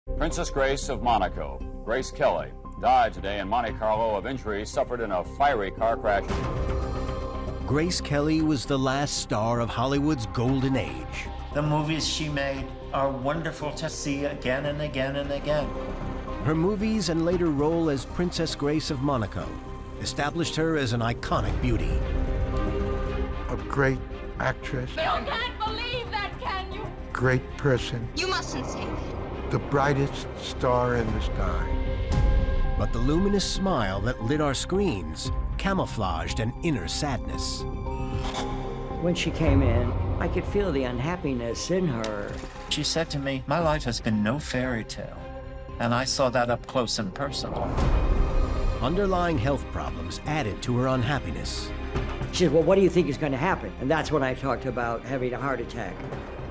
Princess Grace of Monaco, Grace Kelly, died today in Monte Carlo of injuries suffered in a fiery car crash. Grace Kelly was the last star of Hollywood's golden age. The movies she made are wonderful to see again and again and again. Her movies and later role as Princess Grace of Monaco established her as an iconic beauty. A great actress. You can't believe that, can you? Great person. You mustn't say that. The brightest star in the sky. But the luminous smile that lit our screens camouflaged an inner sadness. When she came in, I could feel the unhappiness in her. She said to me, "My life has been no fairy tale." And I saw that up close and personal. Underlying health problems added to her unhappiness. She said, well, what do you think is going to happen? And that's when I talked about having a heart attack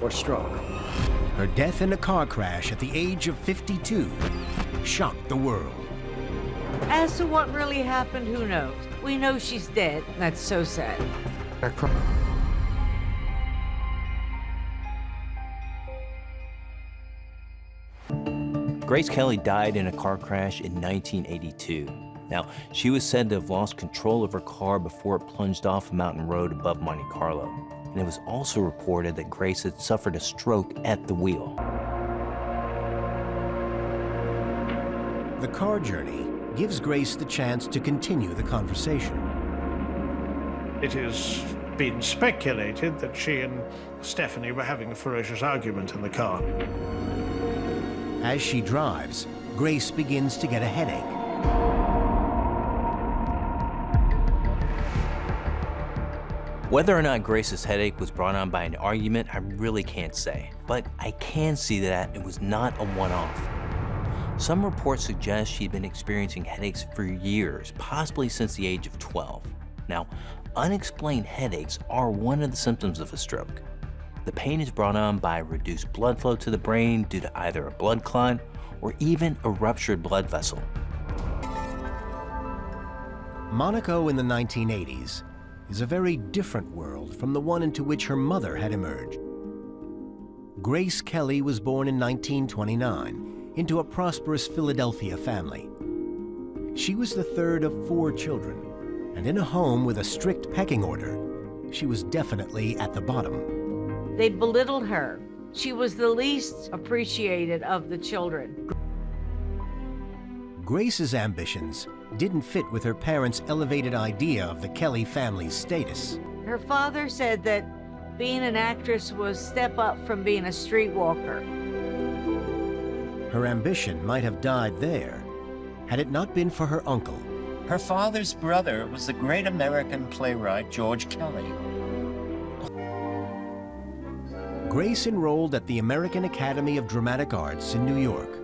or stroke. Her death in a car crash at the age of 52 shocked the world. As to what really happened, who knows? We know she's dead. That's so sad. Grace Kelly died in a car crash in 1982. Now, she was said to have lost control of her car before it plunged off a mountain road above Monte Carlo. And it was also reported that Grace had suffered a stroke at the wheel. The car journey gives Grace the chance to continue the conversation. It has been speculated that she and Stephanie were having a ferocious argument in the car. As she drives, Grace begins to get a headache. Whether or not Grace's headache was brought on by an argument, I really can't say. But I can see that it was not a one-off. Some reports suggest she'd been experiencing headaches for years, possibly since the age of 12. Now, unexplained headaches are one of the symptoms of a stroke. The pain is brought on by reduced blood flow to the brain due to either a blood clot or even a ruptured blood vessel. Monaco in the 1980s is a very different world from the one into which her mother had emerged. Grace Kelly was born in 1929 into a prosperous Philadelphia family. She was the third of 4 children, and in a home with a strict pecking order, she was definitely at the bottom. They belittled her. She was the least appreciated of the children. Grace's ambitions didn't fit with her parents' elevated idea of the Kelly family's status. Her father said that being an actress was step up from being a streetwalker. Her ambition might have died there had it not been for her uncle. Her father's brother was the great American playwright George Kelly. Grace enrolled at the American Academy of Dramatic Arts in New York.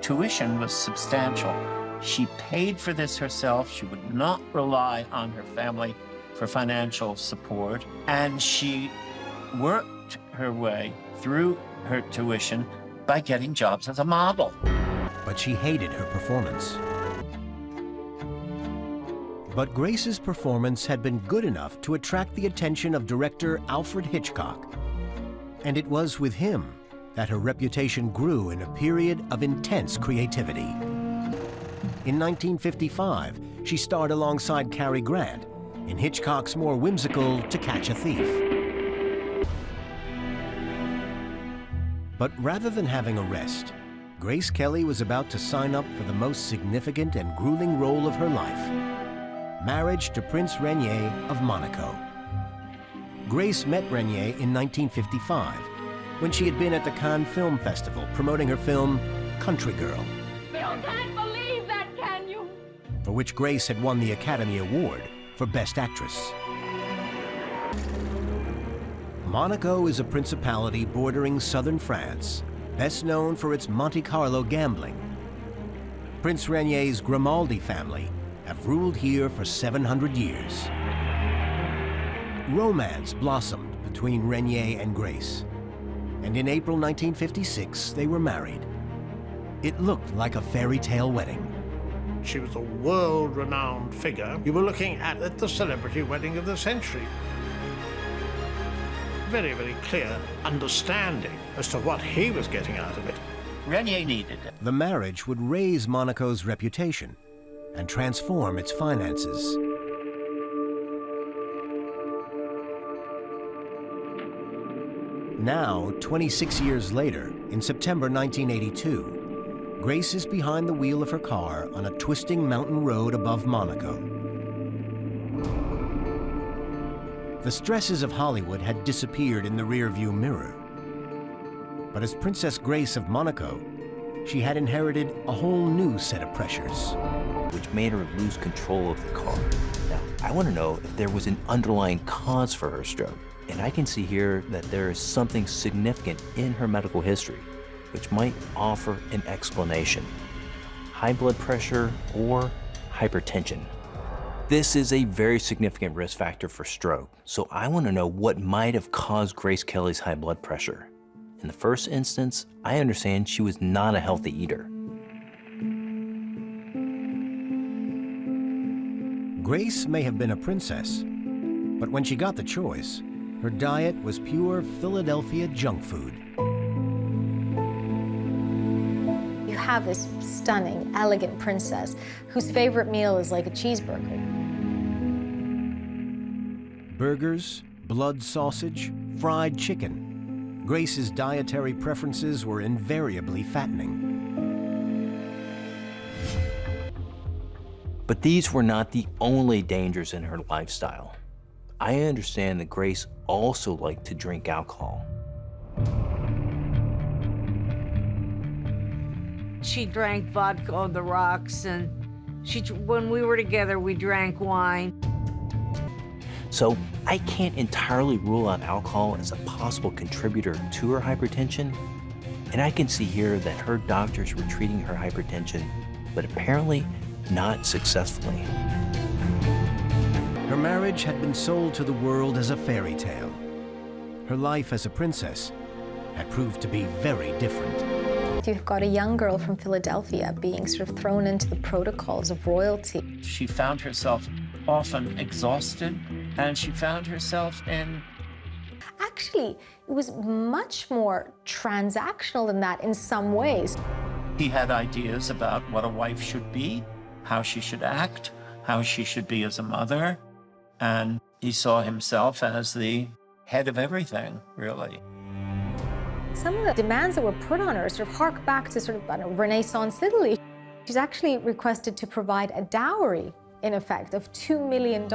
Tuition was substantial. She paid for this herself. She would not rely on her family for financial support. And she worked her way through her tuition by getting jobs as a model. But she hated her performance. But Grace's performance had been good enough to attract the attention of director Alfred Hitchcock. And it was with him that her reputation grew in a period of intense creativity. In 1955, she starred alongside Cary Grant in Hitchcock's more whimsical To Catch a Thief. But rather than having a rest, Grace Kelly was about to sign up for the most significant and grueling role of her life: marriage to Prince Rainier of Monaco. Grace met Rainier in 1955, when she had been at the Cannes Film Festival promoting her film Country Girl. You can't believe that, can you? For which Grace had won the Academy Award for Best Actress. Monaco is a principality bordering southern France, best known for its Monte Carlo gambling. Prince Rainier's Grimaldi family have ruled here for 700 years. Romance blossomed between Rainier and Grace, and in April 1956, they were married. It looked like a fairy tale wedding. She was a world-renowned figure. You were looking at the celebrity wedding of the century. Very, very clear understanding as to what he was getting out of it. Renier needed it. The marriage would raise Monaco's reputation and transform its finances. Now, 26 years later, in September 1982, Grace is behind the wheel of her car on a twisting mountain road above Monaco. The stresses of Hollywood had disappeared in the rearview mirror. But as Princess Grace of Monaco, she had inherited a whole new set of pressures, which made her lose control of the car. Now, I want to know if there was an underlying cause for her stroke. And I can see here that there is something significant in her medical history, which might offer an explanation. High blood pressure or hypertension. This is a very significant risk factor for stroke, so I want to know what might have caused Grace Kelly's high blood pressure. In the first instance, I understand she was not a healthy eater. Grace may have been a princess, but when she got the choice, her diet was pure Philadelphia junk food. You have this stunning, elegant princess whose favorite meal is like a cheeseburger. Burgers, blood sausage, fried chicken. Grace's dietary preferences were invariably fattening. But these were not the only dangers in her lifestyle. I understand that Grace also liked to drink alcohol. She drank vodka on the rocks, and when we were together, we drank wine. So I can't entirely rule out alcohol as a possible contributor to her hypertension. And I can see here that her doctors were treating her hypertension, but apparently not successfully. Her marriage had been sold to the world as a fairy tale. Her life as a princess had proved to be very different. You've got a young girl from Philadelphia being sort of thrown into the protocols of royalty. She found herself often exhausted, and she found herself in... Actually, it was much more transactional than that in some ways. He had ideas about what a wife should be, how she should act, how she should be as a mother, and he saw himself as the head of everything, really. Some of the demands that were put on her sort of hark back to sort of Renaissance Italy. She's actually requested to provide a dowry, in effect, of $2 million.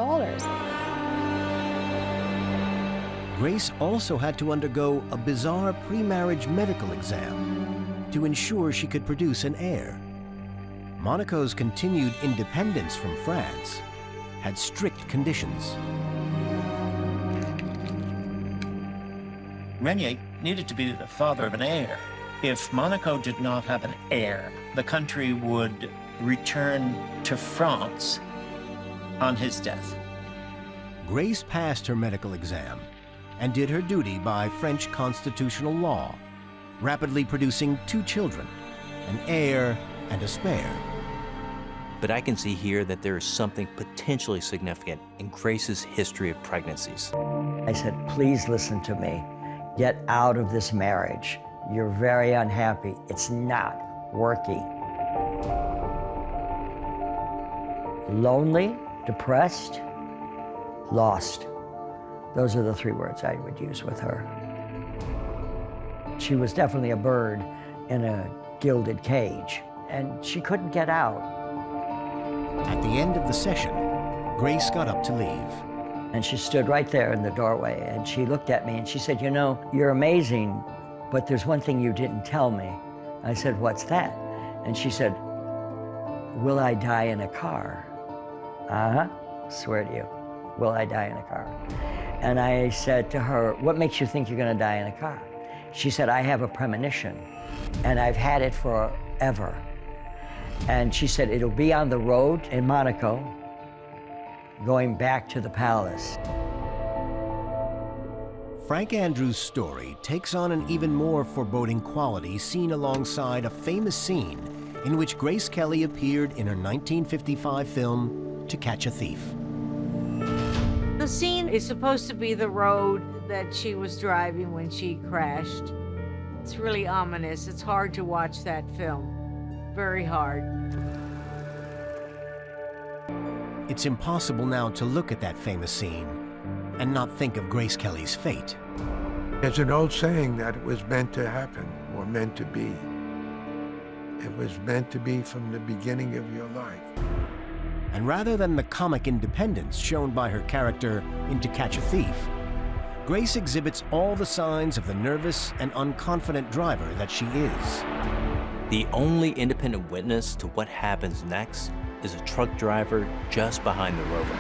Grace also had to undergo a bizarre pre-marriage medical exam to ensure she could produce an heir. Monaco's continued independence from France had strict conditions. Renier needed to be the father of an heir. If Monaco did not have an heir, the country would return to France on his death. Grace passed her medical exam and did her duty by French constitutional law, rapidly producing 2 children, an heir and a spare. But I can see here that there is something potentially significant in Grace's history of pregnancies. I said, please listen to me. Get out of this marriage. You're very unhappy. It's not working. Lonely, depressed, lost. Those are the 3 words I would use with her. She was definitely a bird in a gilded cage, and she couldn't get out. At the end of the session, Grace got up to leave. And she stood right there in the doorway, and she looked at me and she said, you know, you're amazing, but there's one thing you didn't tell me. I said, what's that? And she said, will I die in a car? Swear to you, will I die in a car? And I said to her, what makes you think you're gonna die in a car? She said, I have a premonition, and I've had it forever. And she said, it'll be on the road in Monaco, going back to the palace. Frank Andrews' story takes on an even more foreboding quality seen alongside a famous scene in which Grace Kelly appeared in her 1955 film, To Catch a Thief. The scene is supposed to be the road that she was driving when she crashed. It's really ominous. It's hard to watch that film. Very hard. It's impossible now to look at that famous scene and not think of Grace Kelly's fate. There's an old saying that it was meant to happen, or meant to be. It was meant to be from the beginning of your life. And rather than the comic independence shown by her character in To Catch a Thief, Grace exhibits all the signs of the nervous and unconfident driver that she is. The only independent witness to what happens next is a truck driver just behind the Rover.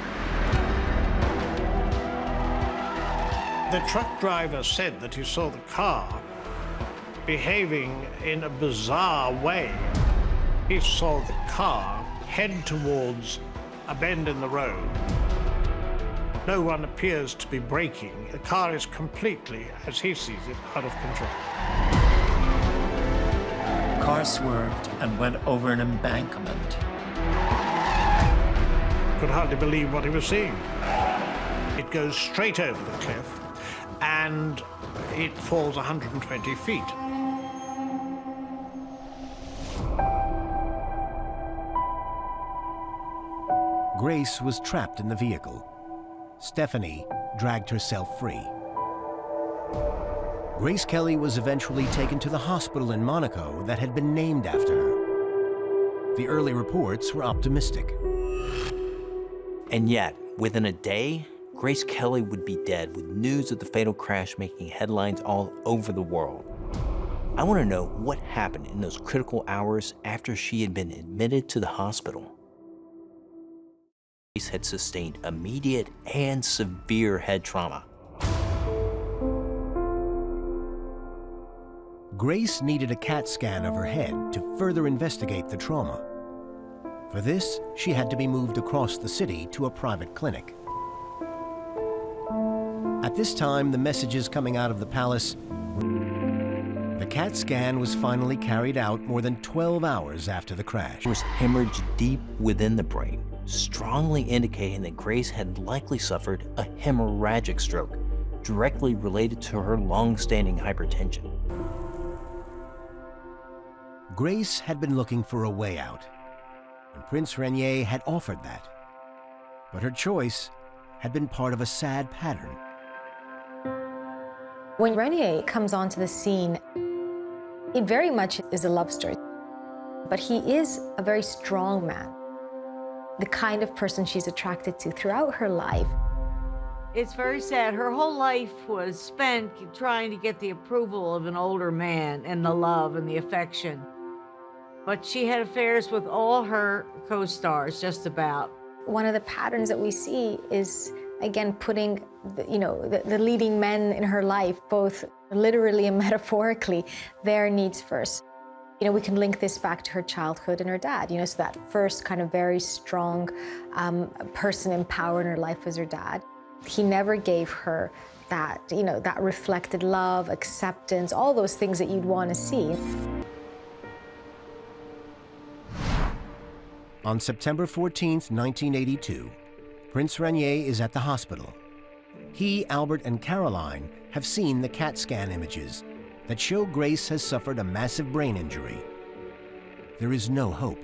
The truck driver said that he saw the car behaving in a bizarre way. He saw the car head towards a bend in the road. No one appears to be braking. The car is completely, as he sees it, out of control. The car swerved and went over an embankment. Could hardly believe what he was seeing. It goes straight over the cliff, and it falls 120 feet. Grace was trapped in the vehicle. Stephanie dragged herself free. Grace Kelly was eventually taken to the hospital in Monaco that had been named after her. The early reports were optimistic. And yet, within a day, Grace Kelly would be dead, with news of the fatal crash making headlines all over the world. I want to know what happened in those critical hours after she had been admitted to the hospital. Grace had sustained immediate and severe head trauma. Grace needed a CAT scan of her head to further investigate the trauma. For this, she had to be moved across the city to a private clinic. At this time, the messages coming out of the palace were the CAT scan was finally carried out more than 12 hours after the crash. There was hemorrhage deep within the brain, strongly indicating that Grace had likely suffered a hemorrhagic stroke, directly related to her long-standing hypertension. Grace had been looking for a way out, and Prince Rainier had offered that. But her choice had been part of a sad pattern. When Rainier comes onto the scene, it very much is a love story. But he is a very strong man, the kind of person she's attracted to throughout her life. It's very sad. Her whole life was spent trying to get the approval of an older man and the love and the affection. But she had affairs with all her co-stars, just about. One of the patterns that we see is, again, putting the leading men in her life, both literally and metaphorically, their needs first. We can link this back to her childhood and her dad, so that first kind of very strong person in power in her life was her dad. He never gave her that, that reflected love, acceptance, all those things that you'd want to see. On September 14th, 1982, Prince Rainier is at the hospital. He, Albert, and Caroline have seen the CAT scan images that show Grace has suffered a massive brain injury. There is no hope.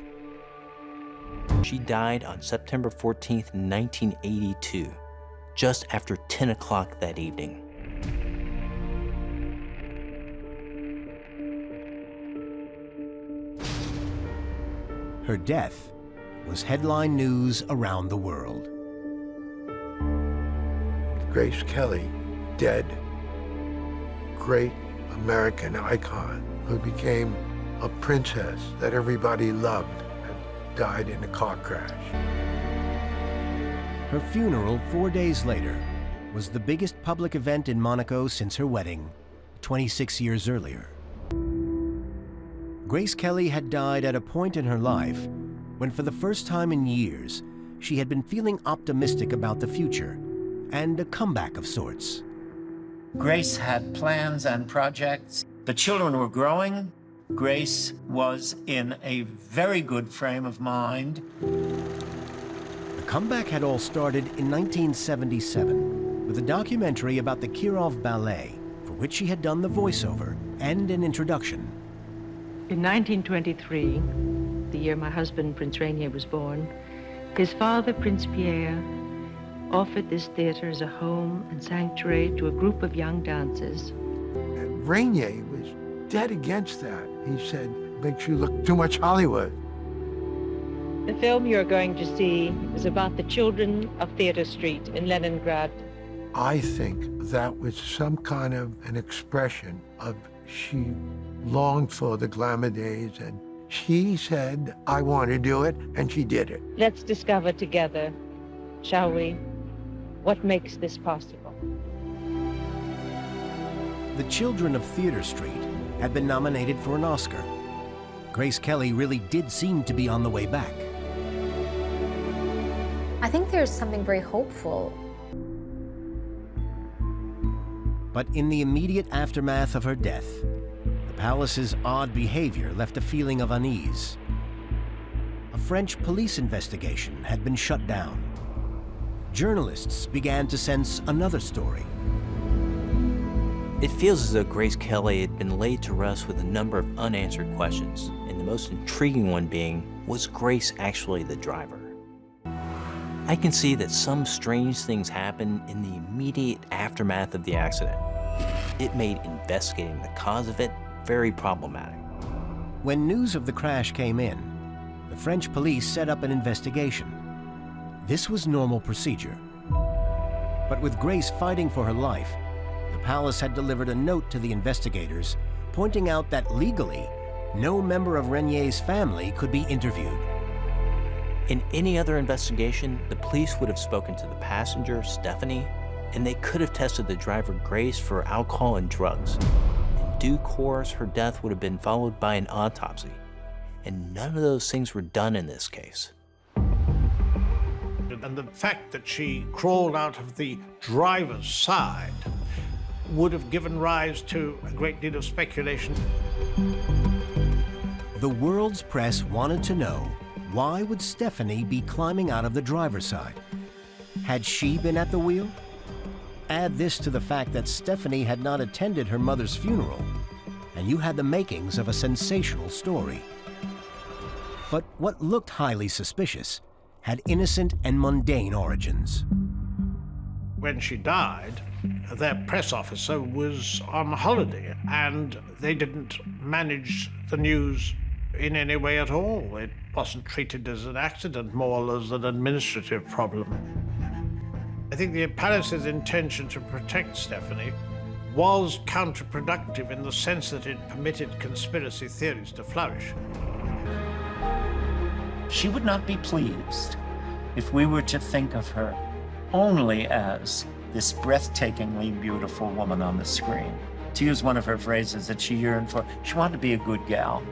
She died on September 14th, 1982, just after 10 o'clock that evening. Her death was headline news around the world. Grace Kelly, dead. Great American icon who became a princess that everybody loved and died in a car crash. Her funeral 4 days later was the biggest public event in Monaco since her wedding 26 years earlier. Grace Kelly had died at a point in her life when, for the first time in years, she had been feeling optimistic about the future and a comeback of sorts. Grace had plans and projects. The children were growing. Grace was in a very good frame of mind. The comeback had all started in 1977 with a documentary about the Kirov Ballet, for which she had done the voiceover and an introduction. In 1923, the year my husband, Prince Rainier, was born, his father, Prince Pierre, offered this theater as a home and sanctuary to a group of young dancers. Rainier was dead against that. He said, makes you look too much Hollywood. The film you're going to see is about the children of Theater Street in Leningrad. I think that was some kind of an expression of she longed for the glamour days, and she said, I want to do it, and she did it. Let's discover together, shall we, what makes this possible. The Children of Theater Street had been nominated for an Oscar. Grace Kelly really did seem to be on the way back. I think there's something very hopeful. But in the immediate aftermath of her death, the palace's odd behavior left a feeling of unease. A French police investigation had been shut down. Journalists began to sense another story. It feels as though Grace Kelly had been laid to rest with a number of unanswered questions, and the most intriguing one being, was Grace actually the driver? I can see that some strange things happened in the immediate aftermath of the accident. It made investigating the cause of it very problematic. When news of the crash came in, the French police set up an investigation. This was normal procedure. But with Grace fighting for her life, the palace had delivered a note to the investigators pointing out that legally, no member of Rainier's family could be interviewed. In any other investigation, the police would have spoken to the passenger, Stephanie, and they could have tested the driver, Grace, for alcohol and drugs. In due course, her death would have been followed by an autopsy, and none of those things were done in this case. And the fact that she crawled out of the driver's side would have given rise to a great deal of speculation. The world's press wanted to know, why would Stephanie be climbing out of the driver's side? Had she been at the wheel? Add this to the fact that Stephanie had not attended her mother's funeral, and you had the makings of a sensational story. But what looked highly suspicious had innocent and mundane origins. When she died, their press officer was on holiday, and they didn't manage the news in any way at all. It wasn't treated as an accident, more as an administrative problem. I think the palace's intention to protect Stephanie was counterproductive in the sense that it permitted conspiracy theories to flourish. She would not be pleased if we were to think of her only as this breathtakingly beautiful woman on the screen. To use one of her phrases that she yearned for, she wanted to be a good gal.